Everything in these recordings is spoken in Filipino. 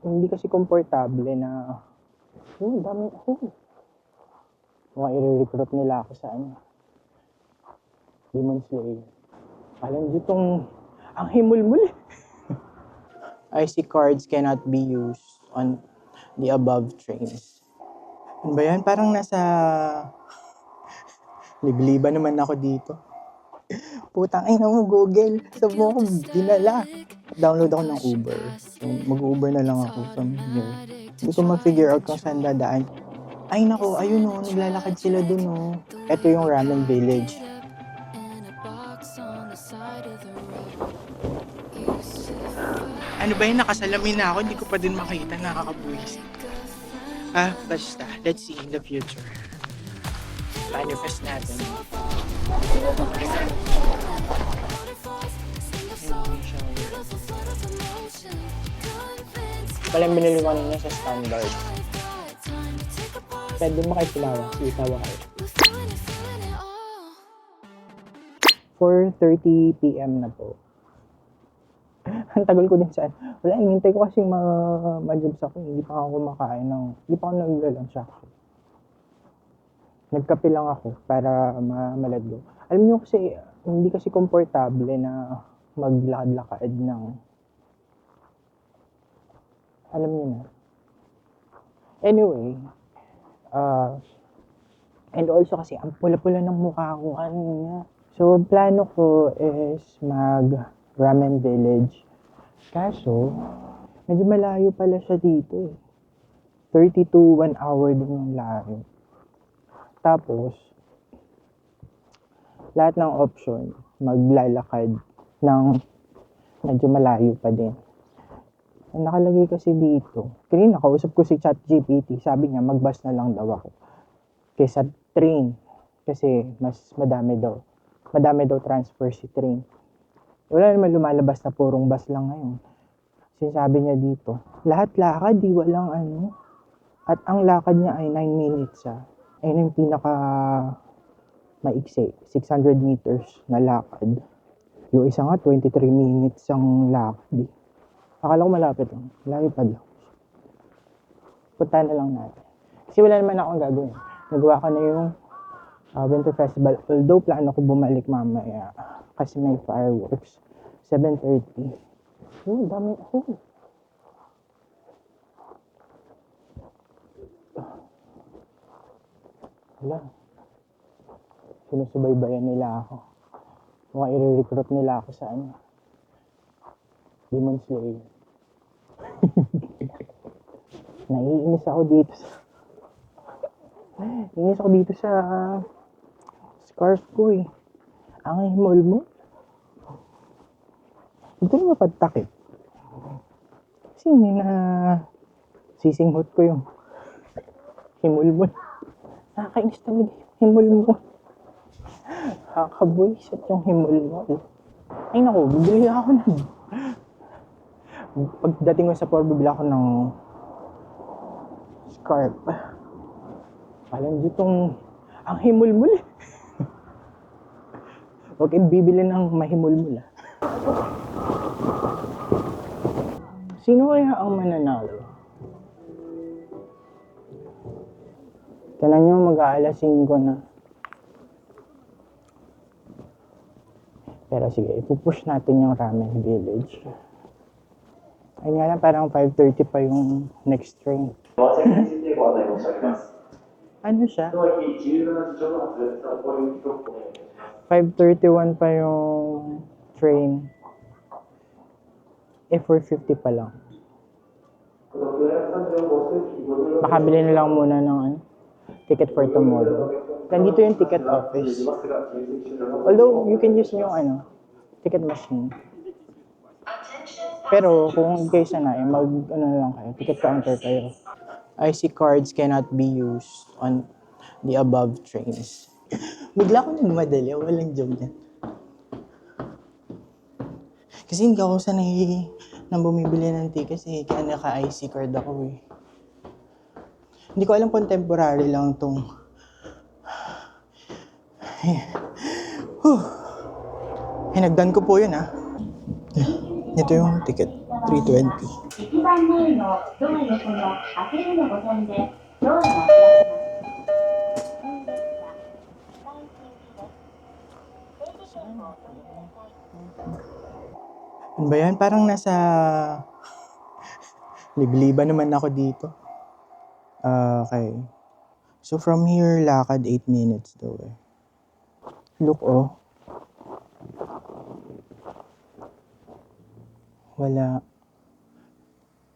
hindi kasi komportable na, dami, mga i-recruit nila ako sa Demon Slayer. Alam nyo itong, ang himul-mul. IC cards cannot be used on the above trains. Ano ba yan? Parang nasa, libliba naman ako dito. Putang ina mo, Google. Sabi mo ako, dinala. Download ako ng Uber. So, mag-Uber na lang ako from here. Hindi ko ma-figure out kung saan dadaan. Ay nako, ayun o, naglalakad sila dun o. Ito yung Ramen Village. Ano ba yun? Nakasalamin na ako, hindi ko pa din makita, nakakabuwis. Basta, let's see in the future. Manifest natin. Palang binili ko kanina sa standard. Pwede mo kayo tilawa. Itawa kayo. 4:30 PM na po. Ang tagal ko din saan. Wala, hinintay ko kasi ma-jobs ako. Hindi pa ako kumakain hindi pa ako nag-lunch actually. Nagkape lang ako para ma-let go. Alam niyo kasi, hindi kasi komportable na maglakad-lakad ng, alam niyo na. Anyway, and also kasi, ang pula-pula ng mukha ko kanina. So, plano ko is mag-Ramen Village. Kaso, medyo malayo pala siya dito eh. 30 to 1 hour din yung layo. Tapos, lahat ng option, maglalakad ng medyo malayo pa din. Ang nakalagay kasi dito, kanina nakausap ko si ChatGPT, sabi niya mag-bus na lang daw ako. Kaysa train, kasi mas madami daw transfer si train. Wala naman lumalabas na purong bus lang ngayon. Sinasabi niya dito, lahat lakad, di walang At ang lakad niya ay 9 minutes Ayun yung pinaka maiksi, 600 meters na lakad. Yung isa nga, 23 minutes ang lakad. Akala ko malapit lang. Lapad lang. Puntahan na lang natin. Kasi wala naman akong gagawin. Nagawa ko na yung Winter Festival. Although plano ko bumalik mamaya kasi may fireworks. 7:30. Dami. Wala. Sinusubaybayan nila ako. Mga i-recruit nila ako sa Demon Slayer. Naiinis ako dito sa scarf ko eh. Ang himol-mol. Ito na mapagtakip. Kasi sisinghot ko yung himol-mol. Nakakainis talaga yung himol-mol. Nakakabuisit yung himol-mol. Ay naku, bibili ako pagdating ko sa store, bibili ako ng scarf. Alam nyo itong, ang himul-mul. Huwag kayong bibili ng mahimul-mul Sino kaya ang mananalo? Tignan nyo, mag-aalas 5 na. Pero sige, ipupush natin yung Ramen Village. Ayun nga lang, parang 5:30 pa yung next train. Ano siya? 5:31 pa yung train. 4:50 pa lang. Makabili na lang muna ng ticket for tomorrow. Nandito yung ticket office. Although, you can use yung ticket machine. Pero kung kayo sanayin, lang kayo, ticket counter kayo. IC cards cannot be used on the above trains. Bigla ko nagmadali, walang joke yan. Kasi hindi ako sanay nang bumibili ng ticket kasi kaya naka-IC card ako eh. Hindi ko alam kung temporary lang tong hinagdan ko po yun Ito yung ticket. 3:20. 'Ano ba 'yan? Parang nasa libliban naman ako dito. Okay. So from here, lakad 8 minutes daw eh. Look, oh. Wala.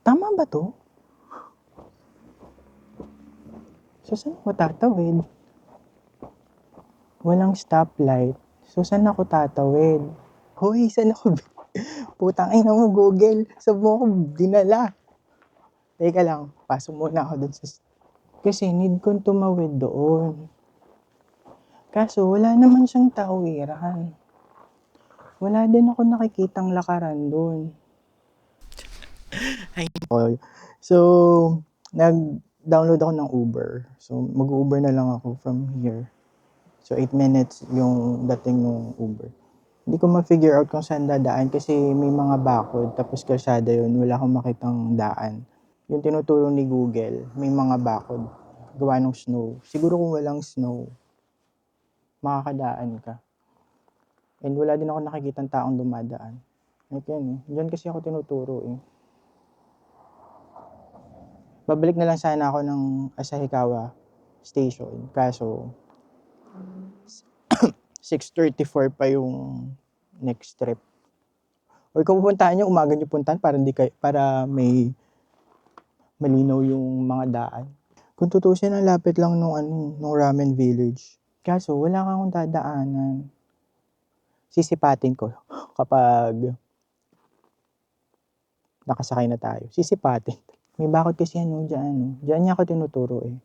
Tama ba to? So, saan ako tatawid? Walang stoplight. So, saan ako tatawid? Hoy, saan ako? Putang ina mo, Google. Saan mo ako dinala? Teka lang, pasok muna ako dun sa... Kasi need kong tumawid doon. Kaso, wala naman siyang tawiran. Wala din ako nakikitang lakaran doon. Okay. So, nag-download ako ng Uber. So, mag-Uber na lang ako from here. So, 8 minutes yung dating ng Uber. Hindi ko ma-figure out kung saan dadaan kasi may mga bakod. Tapos kalsada yun, wala akong makitang daan. Yung tinuturo ni Google, may mga bakod. Gawa ng snow. Siguro kung walang snow, makakadaan ka. And wala din ako nakikitang taong dumadaan. Like yan eh. Diyan kasi ako tinuturo eh. Babalik na lang sana ako ng Asahikawa Station. Kaso, 6:34 pa yung next trip. Or kung pupuntahan nyo, umaga nyo puntahan para may malinaw yung mga daan. Kung tutusin, ang lapit lang nung Ramen Village. Kaso, wala kang dadaanan. Sisipatin ko kapag nakasakay na tayo. Sisipatin. May bakod kasi dyan. Dyan niya ako tinuturo eh.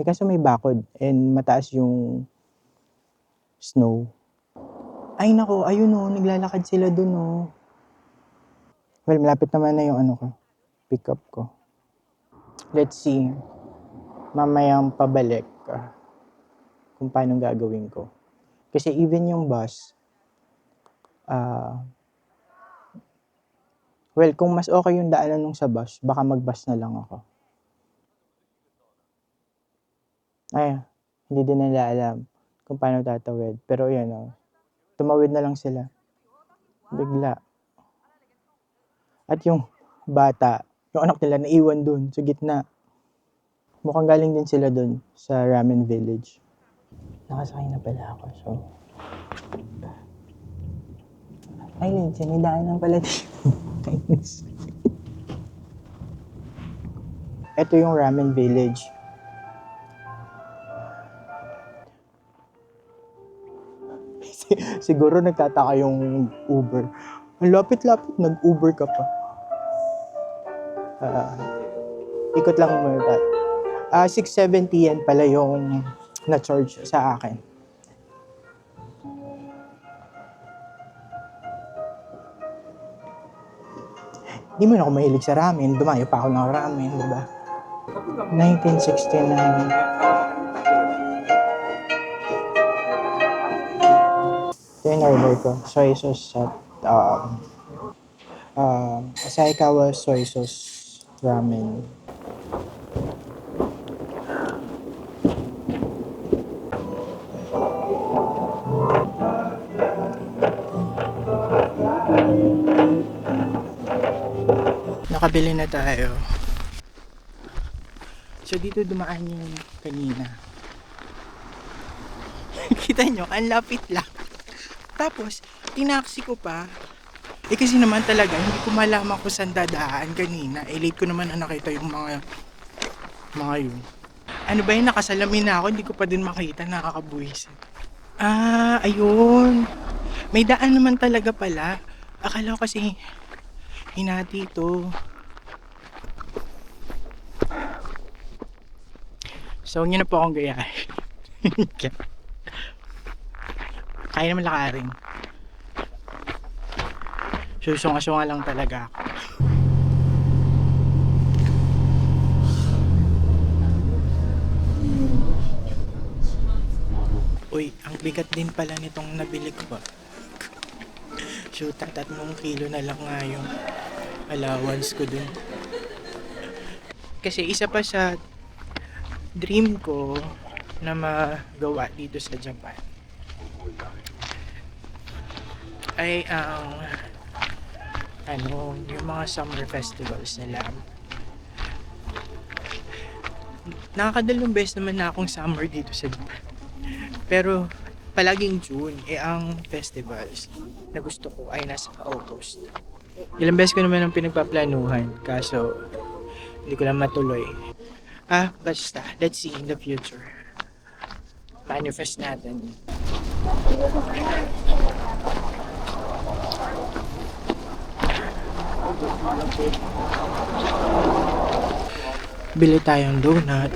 Kaso may bakod and mataas yung snow. Ay nako, ayun naglalakad sila dun. Well, malapit naman na yung pick up ko. Let's see. Mamayang pabalik kung paano gagawin ko. Kasi even yung bus, well, kung mas okay yung daanan nung sa bus, baka mag-bus na lang ako. Ay, hindi din nila alam kung paano tatawid. Pero yan tumawid na lang sila. Bigla. At yung bata, yung anak nila naiwan dun sa gitna. Mukhang galing din sila dun sa Ramen Village. Nakasakay na pala ako, so... Ay, Lindsay, may daanan pala dito. Ito yung Ramen Village. Siguro nagtataka yung Uber. Ang lapit-lapit, nag-Uber ka pa. Ikot lang muna tayo. 670 yan pala yung na-charge sa akin. Hindi mo na ako mahilig sa ramen. Dumayo pa ako ng ramen, di ba? 1969. Ito yung order ko. Soy sauce at Asahikawa soy sauce ramen. Nakabili na tayo. So dito dumaan yung kanina. Kita nyo, ang lapit lang. Tapos, tinaksi ko pa. Kasi naman talaga, hindi ko malaman kung saan dadaan kanina. Late ko naman na nakita yung mga yun. Ano ba yun, nakasalamin na ako, hindi ko pa din makita, nakakabuwisit. Ayun. May daan naman talaga pala. Akala ko kasi, hinati ito. So, huwag nyo na po akong gayahin. Kaya naman lakarin. Susunga-sunga lang talaga ako. Uy, ang bigat din pala nitong nabili ko ba? Shoot, 3 kilo na lang nga yun. allowance ko dun. Kasi isa pa sa dream ko na magawa dito sa Japan ay ang yung mga summer festivals nila. Nakakadalawang beses naman na akong summer dito sa Japan. Pero palaging June, ang festivals na gusto ko ay nasa August. Ilang beses ko naman ang pinagpaplanuhan, kaso hindi ko lang matuloy. Basta, let's see in the future. Manifest natin. Bili tayong donut.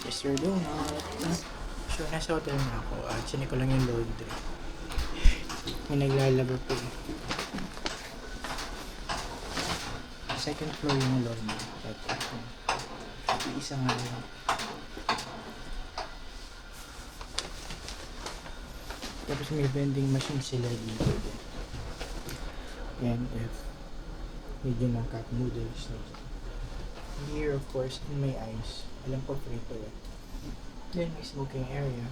Mr. Donut. So, nasa hotel na ako. Sini ko lang yung laundry. May naglalaba po. Second floor yung laundry. Isa nga lang. Tapos may vending machine sila dito. And if medyo ng cup noodles. Here, of course, in my eyes. Alam ko free to it. Then may smoking area.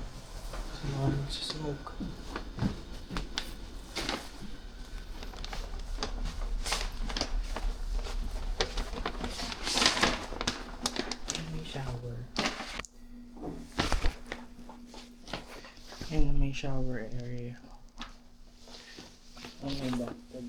So, mga nagsasmoke. May shower. And may shower area. And may bathtub.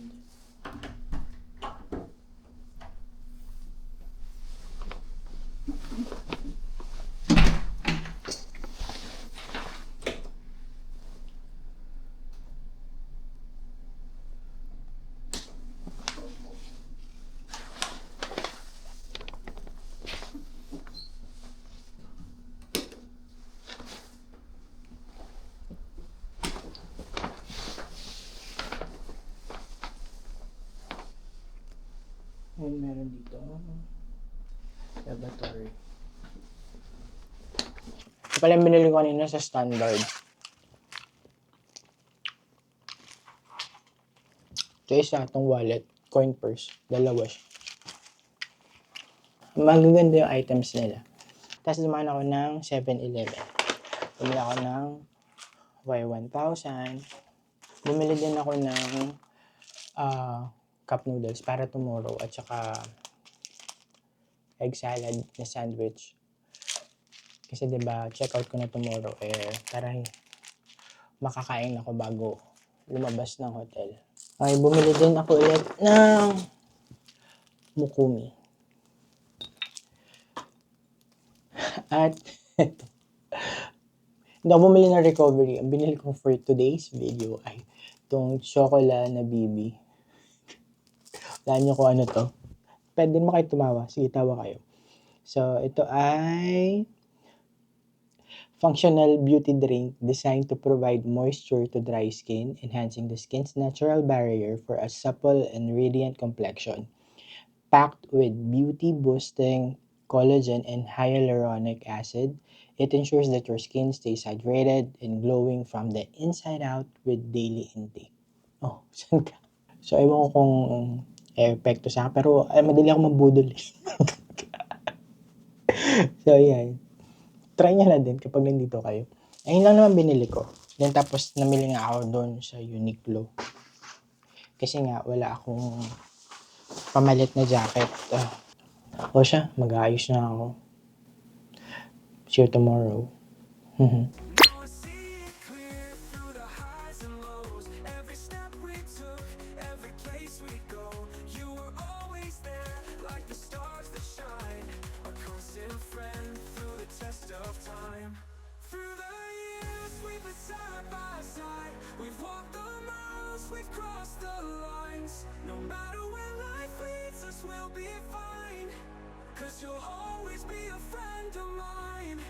And meron dito lavatory. Ito pala yung binili ko kanina sa Standard. Ito isa itong wallet, coin purse, dalawa siya. Magaganda yung items nila. Tapos dumaan ako ng 7-Eleven. Bumili ako ng Y1000. Bumili din ako ng cup noodles para tomorrow at saka egg salad na sandwich. Kasi 'di ba, check out ko na tomorrow para makakain ako bago lumabas ng hotel. Ay, bumili din ako ulit ng Mukumi. At hindi ako bumili ng recovery. Ang binili ko for today's video ay itong chocolate na BB. Alam niyo kung ano to. Pwede mo kayo tumawa. Sige, tawa kayo. So, ito ay functional beauty drink designed to provide moisture to dry skin, enhancing the skin's natural barrier for a supple and radiant complexion. Packed with beauty-boosting collagen and hyaluronic acid, it ensures that your skin stays hydrated and glowing from the inside out with daily intake. Oh, saan ka? So, ewan ko kung epekto sa akin, pero madali ako mabudol. So, yan. Try nyo na din kapag nandito kayo. Ayun lang naman binili ko. Then, tapos namili nga ako doon sa Uniqlo. Kasi nga, wala akong pamalit na jacket. O siya, mag-aayos na ako. See you tomorrow. We've crossed the lines. No matter where life leads us, we'll be fine. 'Cause you'll always be a friend of mine.